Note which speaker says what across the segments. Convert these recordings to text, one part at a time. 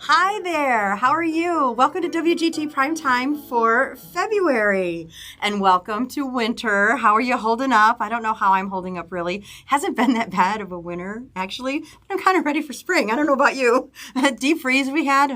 Speaker 1: Hi there. How are you? Welcome to WGT Primetime for February. And welcome to winter. How are you holding up? I don't know how I'm holding up, really. Hasn't been that bad of a winter, actually. But I'm kind of ready for spring. I don't know about you. Deep freeze we had.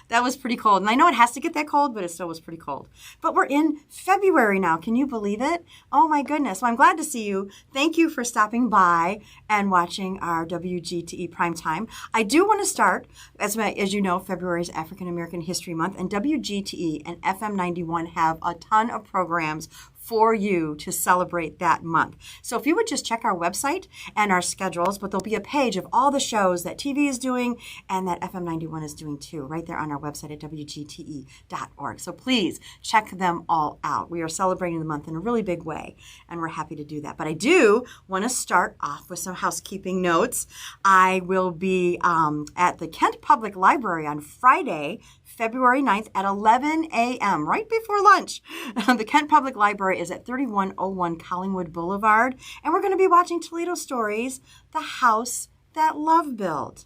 Speaker 1: That was pretty cold. And I know it has to get that cold, but it still was pretty cold. But we're in February now. Can you believe it? Oh, my goodness. Well, I'm glad to see you. Thank you for stopping by and watching our WGTE Primetime. I do want to start, as you know, February is African American History Month, and WGTE and FM 91 have a ton of programs for you to celebrate that month. So if you would just check our website and our schedules, but there'll be a page of all the shows that TV is doing and that FM 91 is doing too, right there on our website at WGTE.org. So please check them all out. We are celebrating the month in a really big way, and we're happy to do that. But I do want to start off with some housekeeping notes. I will be at the Kent Public Library on Friday, February 9th at 11 a.m., right before lunch. The Kent Public Library is at 3101 Collingwood Boulevard, and we're going to be watching Toledo Stories, The House That Love Built.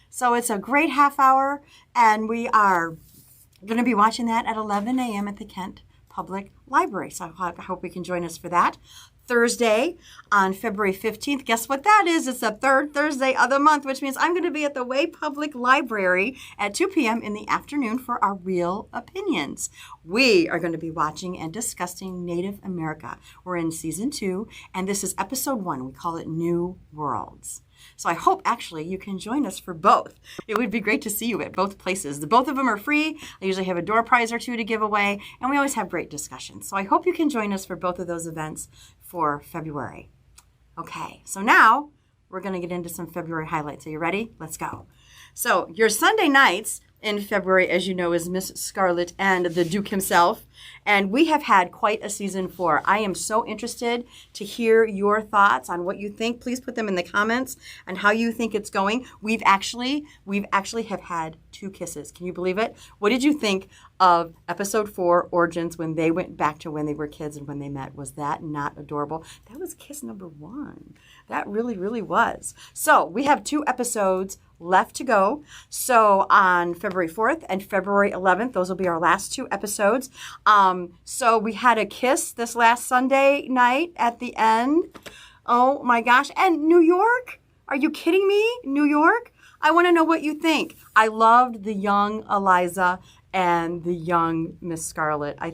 Speaker 1: So it's a great half hour, and we are going to be watching that at 11 a.m. at the Kent Public Library. So I hope we can join us for that. Thursday on February 15th. Guess what that is? It's the third Thursday of the month, which means I'm going to be at the Way Public Library at 2 p.m. in the afternoon for our Real Opinions. We are going to be watching and discussing Native America. We're in season 2, and this is episode 1. We call it New Worlds. So I hope, actually, you can join us for both. It would be great to see you at both places. Both of them are free. I usually have a door prize or two to give away, and we always have great discussions. So I hope you can join us for both of those events for February. Okay, so now we're going to get into some February highlights. Are you ready? Let's go. So your Sunday nights in February, as you know, is Miss Scarlet and the Duke himself. And we have had quite a season 4. I am so interested to hear your thoughts on what you think. Please put them in the comments on how you think it's going. We've actually have had 2 kisses. Can you believe it? What did you think of episode 4, Origins, when they went back to when they were kids and when they met? Was that not adorable? That was kiss number 1. That really, really was. So we have 2 episodes left to go. So on February 4th and February 11th, those will be our last 2 episodes. So we had a kiss this last Sunday night at the end. Oh my gosh. And New York? Are you kidding me? New York? I want to know what you think. I loved the young Eliza and the young Miss Scarlet. I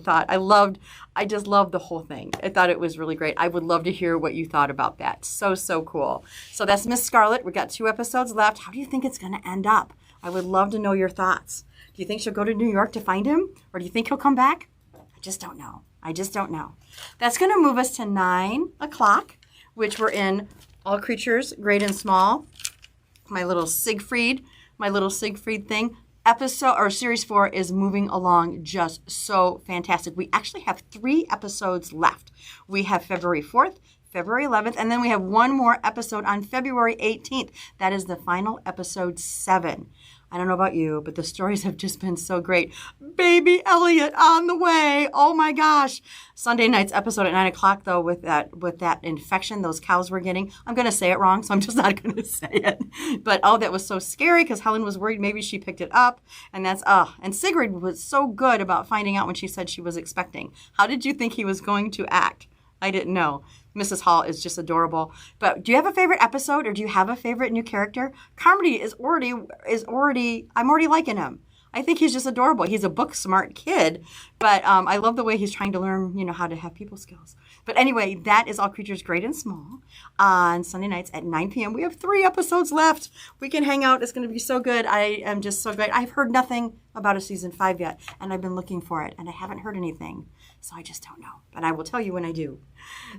Speaker 1: just loved the whole thing. I thought it was really great. I would love to hear what you thought about that. So cool. So that's Miss Scarlet. We got 2 episodes left. How do you think it's going to end up? I would love to know your thoughts. Do you think she'll go to New York to find him? Or do you think he'll come back? I just don't know. That's going to move us to 9 o'clock, which we're in All Creatures, Great and Small. My little Siegfried thing. Series 4 is moving along just so fantastic. We actually have 3 episodes left. We have February 4th, February 11th, and then we have one more episode on February 18th. That is the final episode 7. I don't know about you, but the stories have just been so great. Baby Elliot on the way. Oh my gosh. Sunday night's episode at 9 o'clock, though, with that infection those cows were getting. I'm going to say it wrong, so I'm just not going to say it. But, that was so scary because Helen was worried maybe she picked it up. And and Sigrid was so good about finding out when she said she was expecting. How did you think he was going to act? I didn't know. Mrs. Hall is just adorable. But do you have a favorite episode, or do you have a favorite new character? Carmody I'm already liking him. I think he's just adorable. He's a book-smart kid, but I love the way he's trying to learn, how to have people skills. But anyway, that is All Creatures Great and Small on Sunday nights at 9 p.m. We have 3 episodes left. We can hang out. It's going to be so good. I am just so glad. I've heard nothing about a season 5 yet, and I've been looking for it, and I haven't heard anything. So I just don't know. But I will tell you when I do.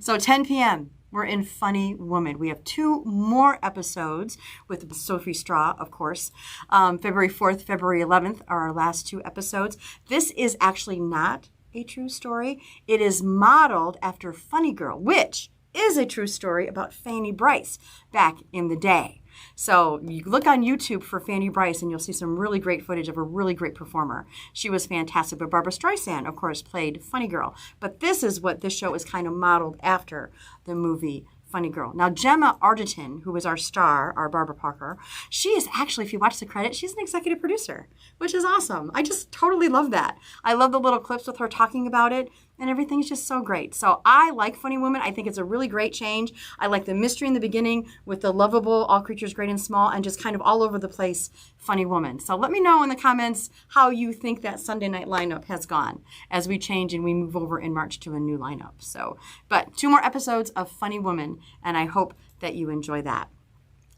Speaker 1: So 10 p.m., we're in Funny Woman. We have 2 more episodes with Sophie Straw, of course. February 4th, February 11th are our last 2 episodes. This is actually not a true story. It is modeled after Funny Girl, which is a true story about Fanny Bryce back in the day. So you look on YouTube for Fanny Bryce and you'll see some really great footage of a really great performer. She was fantastic. But Barbra Streisand, of course, played Funny Girl. But this is what this show is kind of modeled after, the movie funny girl. Now, Gemma Arterton, who is our star, our Barbara Parker, she is actually, if you watch the credits, she's an executive producer, which is awesome. I just totally love that. I love the little clips with her talking about it, and everything's just so great. So I like Funny Woman. I think it's a really great change. I like the mystery in the beginning with the lovable, all creatures great and small, and just kind of all over the place Funny Woman. So let me know in the comments how you think that Sunday night lineup has gone as we change and we move over in March to a new lineup. So, but 2 more episodes of Funny Woman, and I hope that you enjoy that.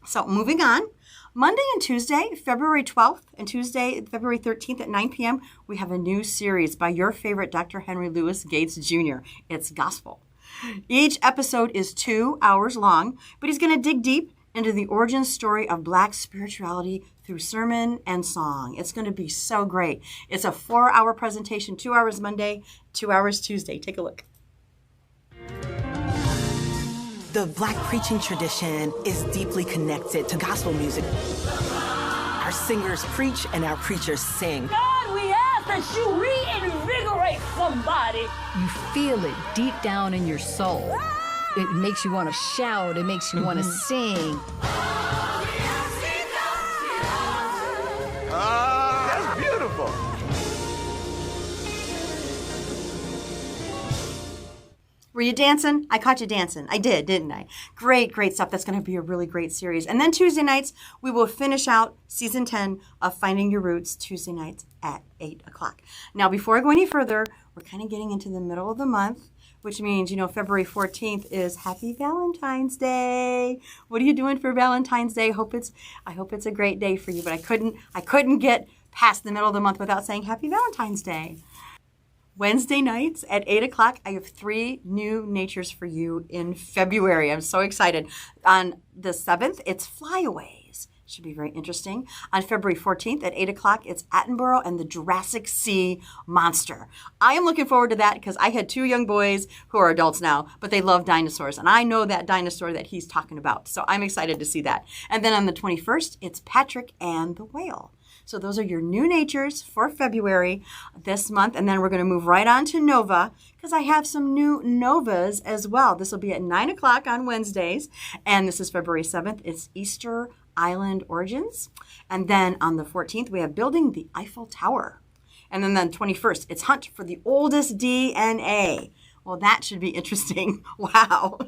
Speaker 1: So moving on, Monday and Tuesday, February 12th and Tuesday, February 13th at 9 p.m., we have a new series by your favorite Dr. Henry Louis Gates Jr. It's Gospel. Each episode is 2 hours long, but he's going to dig deep into the origin story of Black spirituality through sermon and song. It's going to be so great. It's a 4-hour presentation, 2 hours Monday, 2 hours Tuesday. Take a look.
Speaker 2: The Black preaching tradition is deeply connected to gospel music. Our singers preach and our preachers sing.
Speaker 3: God, we ask that you reinvigorate somebody.
Speaker 4: You feel it deep down in your soul. It makes you want to shout. It makes you want to sing.
Speaker 5: That's beautiful.
Speaker 1: Were you dancing? I caught you dancing. I did, didn't I? Great, great stuff. That's going to be a really great series. And then Tuesday nights, we will finish out season 10 of Finding Your Roots Tuesday nights at 8 o'clock. Now, before I go any further, we're kind of getting into the middle of the month, which means, February 14th is Happy Valentine's Day. What are you doing for Valentine's Day? I hope it's a great day for you, but I couldn't get past the middle of the month without saying Happy Valentine's Day. Wednesday nights at 8 o'clock, I have 3 new natures for you in February. I'm so excited. On the 7th, it's Flyaways. Should be very interesting. On February 14th at 8 o'clock, it's Attenborough and the Jurassic Sea Monster. I am looking forward to that because I had 2 young boys who are adults now, but they love dinosaurs. And I know that dinosaur that he's talking about. So I'm excited to see that. And then on the 21st, it's Patrick and the Whale. So those are your new natures for February this month. And then we're going to move right on to Nova because I have some new Novas as well. This will be at 9 o'clock on Wednesdays. And this is February 7th. It's Easter Island Origins. And then on the 14th, we have Building the Eiffel Tower. And then on the 21st, it's Hunt for the Oldest DNA. Well, that should be interesting. Wow.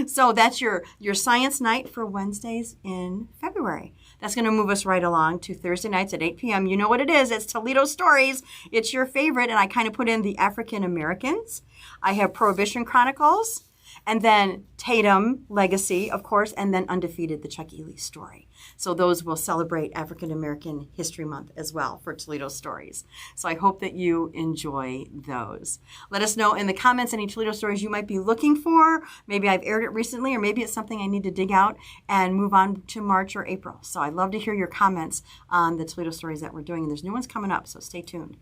Speaker 1: So that's your science night for Wednesdays in February. That's going to move us right along to Thursday nights at 8 p.m. You know what it is. It's Toledo Stories. It's your favorite. And I kind of put in the African Americans. I have Prohibition Chronicles. And then Tatum Legacy, of course, and then Undefeated, the Chuck Ely story. So those will celebrate African American History Month as well for Toledo Stories. So I hope that you enjoy those. Let us know in the comments any Toledo stories you might be looking for. Maybe I've aired it recently, or maybe it's something I need to dig out and move on to March or April. So I'd love to hear your comments on the Toledo stories that we're doing. And there's new ones coming up, so stay tuned.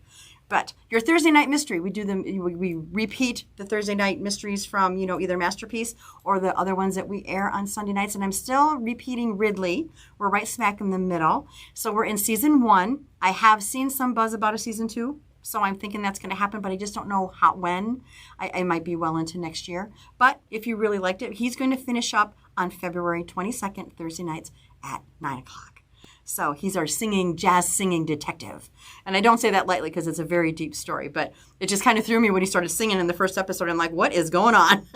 Speaker 1: But your Thursday night mystery, we repeat the Thursday night mysteries from, either Masterpiece or the other ones that we air on Sunday nights. And I'm still repeating Ridley. We're right smack in the middle. So we're in season 1. I have seen some buzz about a season 2. So I'm thinking that's going to happen, but I just don't know when. I might be well into next year. But if you really liked it, he's going to finish up on February 22nd, Thursday nights at 9 o'clock. So he's our jazz singing detective. And I don't say that lightly because it's a very deep story, but it just kind of threw me when he started singing in the first episode. I'm like, what is going on?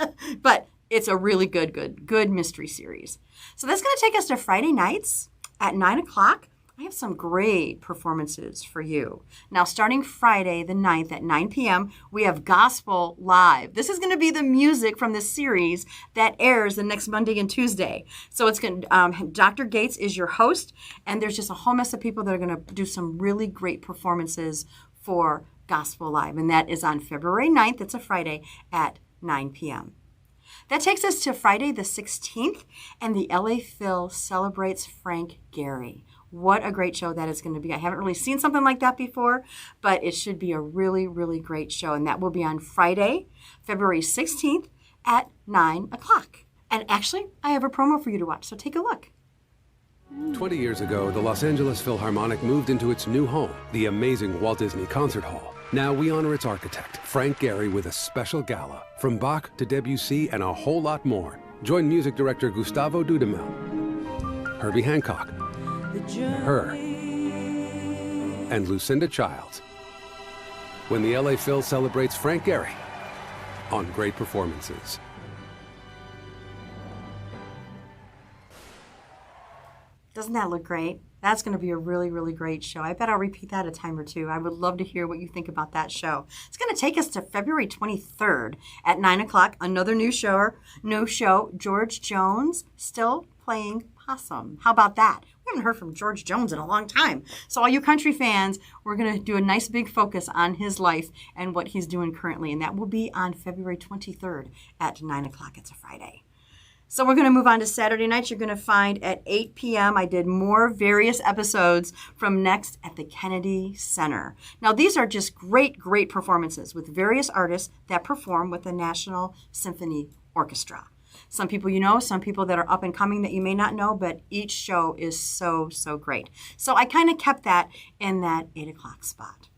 Speaker 1: But it's a really good mystery series. So that's going to take us to Friday nights at 9 o'clock. I have some great performances for you. Now, starting Friday the 9th at 9 p.m., we have Gospel Live. This is going to be the music from this series that airs the next Monday and Tuesday. So it's going to, Dr. Gates is your host, and there's just a whole mess of people that are going to do some really great performances for Gospel Live, and that is on February 9th. It's a Friday at 9 p.m. That takes us to Friday the 16th, and the LA Phil celebrates Frank Gehry. What a great show that is going to be. I haven't really seen something like that before, but it should be a really, really great show. And that will be on Friday, February 16th at 9 o'clock. And actually, I have a promo for you to watch, so take a look.
Speaker 6: 20 years ago, the Los Angeles Philharmonic moved into its new home, the amazing Walt Disney Concert Hall. Now we honor its architect, Frank Gehry, with a special gala. From Bach to Debussy and a whole lot more. Join music director Gustavo Dudamel, Herbie Hancock, Her, and Lucinda Childs when the LA Phil celebrates Frank Gehry on Great Performances.
Speaker 1: Doesn't that look great? That's going to be a really, really great show. I bet I'll repeat that a time or two. I would love to hear what you think about that show. It's going to take us to February 23rd at 9 o'clock. Another new show. George Jones still playing possum. How about that? We haven't heard from George Jones in a long time. So all you country fans, we're going to do a nice big focus on his life and what he's doing currently. And that will be on February 23rd at 9 o'clock. It's a Friday. So we're going to move on to Saturday night. You're going to find at 8 p.m. I did more various episodes from Next at the Kennedy Center. Now, these are just great, great performances with various artists that perform with the National Symphony Orchestra. Some people you know, some people that are up and coming that you may not know, but each show is so, so great. So I kind of kept that in that 8 o'clock spot.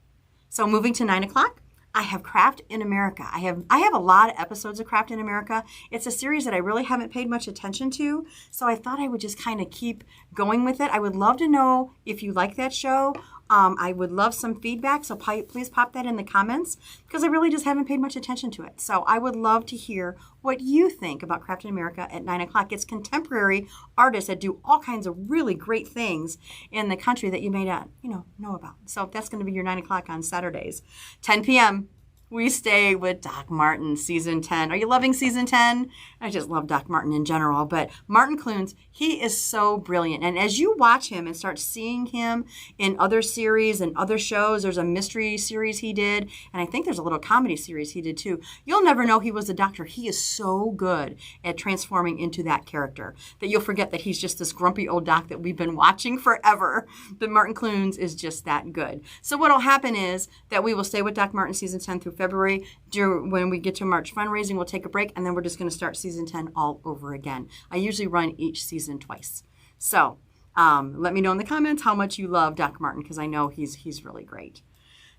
Speaker 1: So moving to 9 o'clock. I have Craft in America. I have a lot of episodes of Craft in America. It's a series that I really haven't paid much attention to, so I thought I would just kind of keep going with it. I would love to know if you like that show. I would love some feedback, so please pop that in the comments because I really just haven't paid much attention to it. So I would love to hear what you think about Craft in America at 9 o'clock. It's contemporary artists that do all kinds of really great things in the country that you may not, know about. So that's going to be your 9 o'clock on Saturdays. 10 p.m., we stay with Doc Martin, Season 10. Are you loving Season 10? I just love Doc Martin in general, but Martin Clunes, he is so brilliant. And as you watch him and start seeing him in other series and other shows, there's a mystery series he did, and I think there's a little comedy series he did too. You'll never know he was a doctor. He is so good at transforming into that character that you'll forget that he's just this grumpy old doc that we've been watching forever. But Martin Clunes is just that good. So what will happen is that we will stay with Doc Martin Season 10 through February. When we get to March fundraising, we'll take a break, and then we're just going to start Season 10 all over again. I usually run each season twice. So let me know in the comments how much you love Doc Martin, because I know he's really great.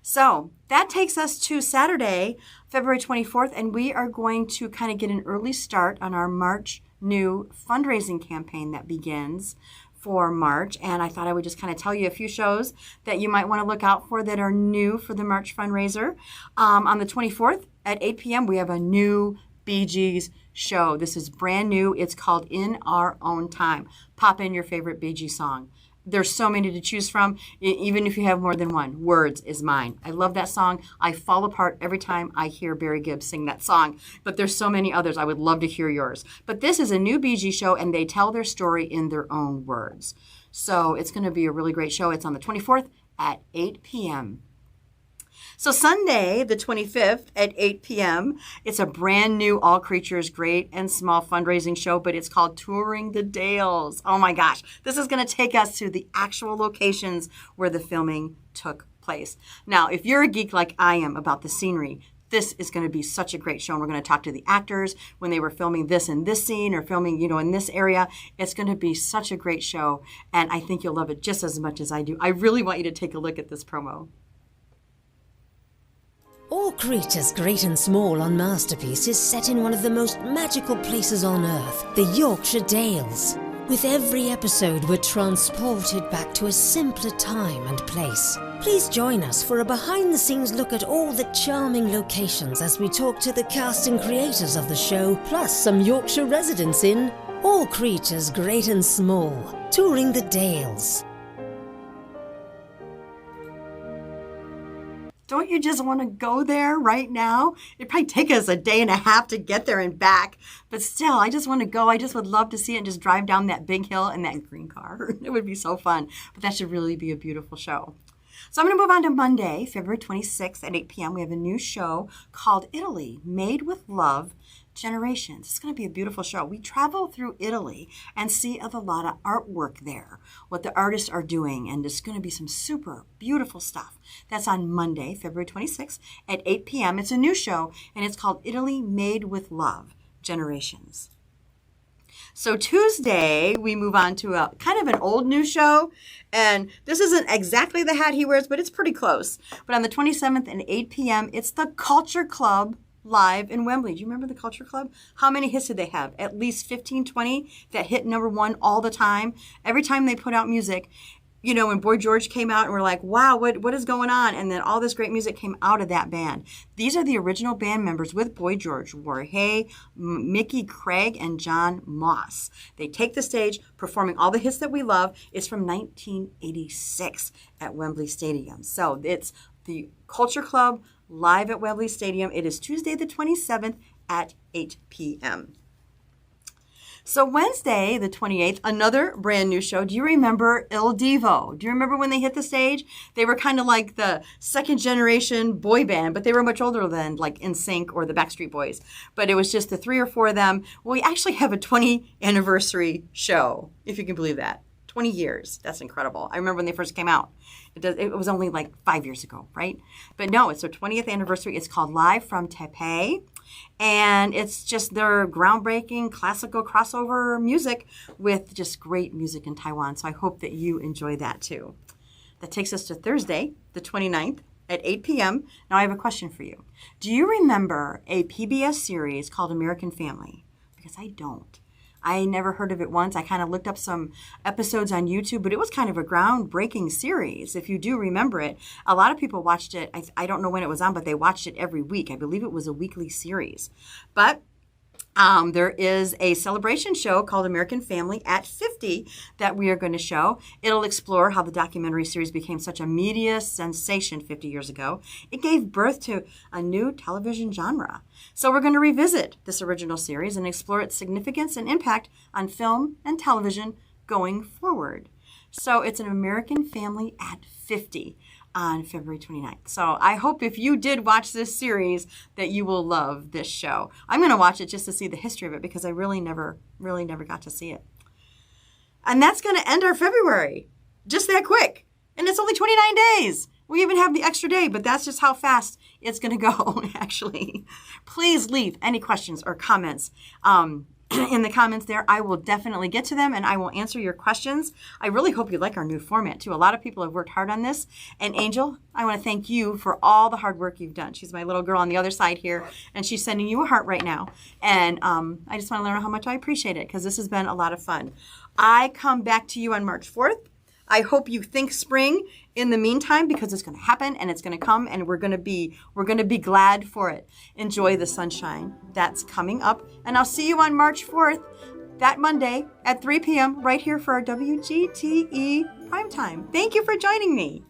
Speaker 1: So that takes us to Saturday, February 24th, and we are going to kind of get an early start on our March new fundraising campaign that begins for March, and I thought I would just kind of tell you a few shows that you might want to look out for that are new for the March fundraiser. On the 24th at 8 p.m., we have a new Bee Gees show. This is brand new. It's called In Our Own Time. Pop in your favorite Bee Gees song. There's so many to choose from, even if you have more than one. Words is mine. I love that song. I fall apart every time I hear Barry Gibb sing that song. But there's so many others. I would love to hear yours. But this is a new Bee Gees show, and they tell their story in their own words. So it's going to be a really great show. It's on the 24th at 8 p.m. So Sunday, the 25th at 8 p.m., it's a brand new All Creatures Great and Small fundraising show, but it's called Touring the Dales. Oh my gosh. This is going to take us to the actual locations where the filming took place. Now, if you're a geek like I am about the scenery, this is going to be such a great show. And we're going to talk to the actors when they were filming this in this scene or filming, in this area. It's going to be such a great show. And I think you'll love it just as much as I do. I really want you to take a look at this promo.
Speaker 7: All Creatures Great and Small on Masterpiece is set in one of the most magical places on Earth, the Yorkshire Dales. With every episode, we're transported back to a simpler time and place. Please join us for a behind-the-scenes look at all the charming locations as we talk to the cast and creators of the show, plus some Yorkshire residents in All Creatures Great and Small, Touring the Dales.
Speaker 1: Don't you just want to go there right now? It'd probably take us a day and a half to get there and back. But still, I just want to go. I just would love to see it and just drive down that big hill in that green car. It would be so fun. But that should really be a beautiful show. So I'm going to move on to Monday, February 26th at 8 p.m. We have a new show called Italy, Made with Love, Generations. It's going to be a beautiful show. We travel through Italy and see a lot of artwork there, what the artists are doing, and there's going to be some super beautiful stuff. That's on Monday, February 26th at 8 p.m. It's a new show, and it's called Italy Made with Love, Generations. So Tuesday, we move on to a kind of an old new show, and this isn't exactly the hat he wears, but it's pretty close. But on the 27th at 8 p.m., it's the Culture Club live in Wembley. Do you remember the Culture Club? How many hits did they have? At least 15, 20 that hit number one all the time. Every time they put out music, you know, when Boy George came out and we're like, wow, what is going on? And then all this great music came out of that band. These are the original band members with Boy George, Jorge, Mickey Craig, and John Moss. They take the stage performing all the hits that we love. It's from 1986 at Wembley Stadium. So it's the Culture Club live at Wembley Stadium. It is Tuesday the 27th at 8 p.m. So Wednesday, the 28th, another brand new show. Do you remember Il Divo? Do you remember when they hit the stage? They were kind of like the second generation boy band, but they were much older than like NSYNC or the Backstreet Boys. But it was just the 3 or 4 of them. Well, we actually have a 20 anniversary show, if you can believe that. 20 years. That's incredible. I remember when they first came out. It was only like 5 years ago, right? But no, it's their 20th anniversary. It's called Live from Taipei. And it's just their groundbreaking classical crossover music with just great music in Taiwan. So I hope that you enjoy that too. That takes us to Thursday, the 29th at 8 p.m. Now I have a question for you. Do you remember a PBS series called American Family? Because I don't. I never heard of it once. I kind of looked up some episodes on YouTube, but it was kind of a groundbreaking series. If you do remember it, a lot of people watched it. I don't know when it was on, but they watched it every week. I believe it was a weekly series. But there is a celebration show called American Family at 50 that we are going to show. It'll explore how the documentary series became such a media sensation 50 years ago. It gave birth to a new television genre. So we're going to revisit this original series and explore its significance and impact on film and television going forward. So it's an American Family at 50 on February 29th. So I hope if you did watch this series that you will love this show. I'm going to watch it just to see the history of it because I really never got to see it. And that's going to end our February. Just that quick. And it's only 29 days. We even have the extra day, but that's just how fast it's going to go, actually. Please leave any questions or comments in the comments there. I will definitely get to them and I will answer your questions. I really hope you like our new format too. A lot of people have worked hard on this. And Angel, I want to thank you for all the hard work you've done. She's my little girl on the other side here and she's sending you a heart right now. And I just want to learn how much I appreciate it because this has been a lot of fun. I come back to you on March 4th. I hope you think spring in the meantime because it's going to happen and it's going to come and we're going to be glad for it. Enjoy the sunshine that's coming up. And I'll see you on March 4th, that Monday at 3 p.m. right here for our WGTE Primetime. Thank you for joining me.